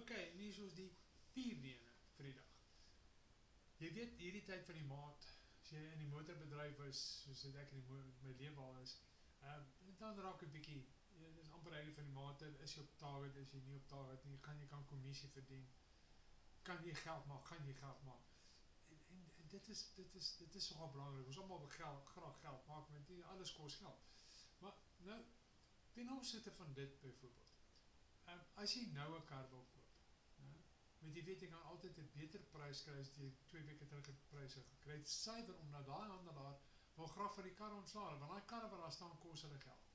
Okay, en hier is die 4 ene vir die dag. Jy weet, hierdie tyd van die maand, as jy in die motorbedryf is, soos ek in my lewe al is, dan raak 'n bietjie, dis amper einde van die maand, is jy op target, is jy nie op target nie, gaan jy kan kommissie verdien, kan jy geld maak, gaan jy geld maak. En dit is nogal belangrik. Ons almal wil graag geld maak, want alles kos geld. Maar nou, ten opsigte van dit byvoorbeeld, as jy nou 'n kar wil koop, want jy weet jy kan altyd 'n beter prys kry as jy 2 weke terug het pryse gekry het, suiwer omdat daai handelaar wil graag van die kar ontslaan, want daai karre wat daar staan kos hulle geld.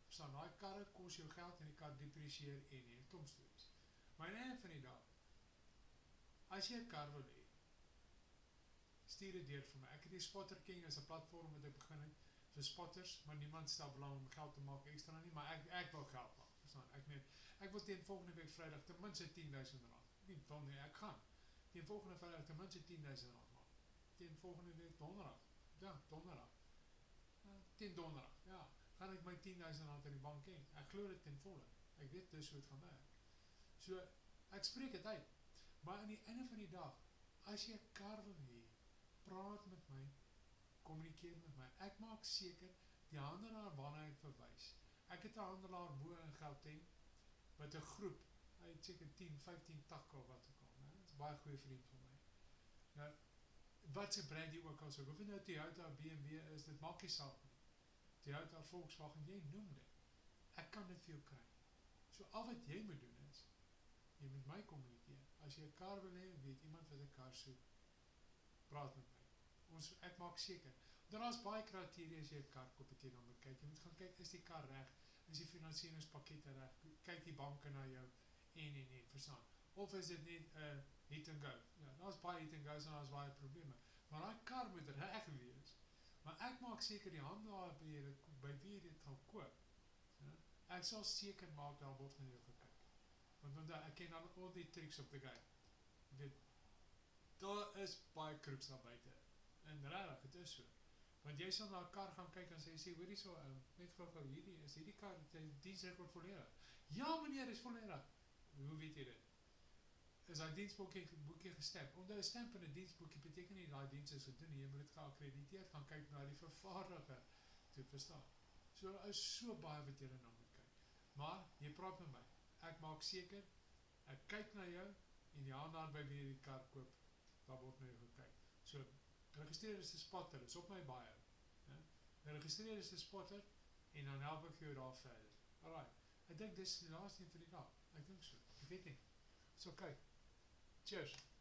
Verstaan, daai karre kos jou geld en die kar depressieer en 'n klomp stories. Maar aan die einde van die dag, as jy 'n kar wil hê, stuur dit deur vir my. Ek het die Spotter King as 'n platform wat ek begin het vir spotters, maar niemand stel belang om geld te maak ekstra nie, maar ek wil geld maak. Verstaan? Ek wil teen volgende week Vrydag ten minste R10,000. Nie wil nie, ek gaan. Teen volgende Vrydag ten minste R10,000 maak. Teen volgende week Donderdag. Ja, Donderdag. Teen Donderdag. Ja, gaan ek my R10,000 in die bank hê. Ek glo dit ten volle. Ek weet dis hoe dit gaan werk. So ek spreek dit uit. Maar aan die einde van die dag, as jy 'n kar wil hê, praat met my, kommunikeer met my. Ek maak seker die handelaar waarna ek verwys. Ek het 'n handelaar bo in Gauteng wat 'n groep, hy het seker 10, 15 takke of wat ook al, né? Dit is 'n baie goeie vriend van my. Nou, wat se brand jy ook al sou, of dit nou Toyota, BMW is, dit maak nie saak nie. Toyota, Volkswagen, jy noem dit. Ek kan dit vir jou kry. So al wat jy moet doen is, jy moet my kommunikeer. As jy 'n kar wil hê, weet iemand wat 'n kar soek, praat met my. Ek maak seker. Daar's baie kriteria as jy 'n kar koop, wat jy dan moet kyk. Jy moet gaan kyk, is die kar reg? Is die finansieringspakket reg? Kyk die banke na jou en, verstaan? Of is dit net 'n hit and go? Ja, daar's baie hit and go's en daar's baie probleme. Maar daai kar moet reg wees. Maar ek maak seker die handelaar by wie jy dit gaan koop, ek sal seker maak daar word na jou gekyk. Want ek ken al die tricks op die game. Jy weet, daar is baie kroeps daar buite. En regtig, dit is so. Want jy sal na 'n kar gaan kyk en sê, hoorie so, net gou hierdie, is hierdie kar, die diensrekord volledig? Ja meneer, is volledig. Hoe weet jy dit? Is daai diensboekie gestamp? Omdat 'n stamp in 'n diensboekie beteken nie daai diens is gedoen nie, jy moet dit geakkrediteerd gaan kyk na die vervaardiger toe, verstaan. So is so baie wat jy nou moet kyk. Maar jy praat met my. Ek maak seker, ek kyk na jou en die handelaar by wie jy die kar koop, daar word na jou gekyk. So registreer as 'n spotter, is op my bio. Registreer as 'n spotter en dan help ek jou daar verder. Alright. Ek dink dis die laaste een vir die dag. Ek dink so. Ek weet nie. It's okay. Cheers.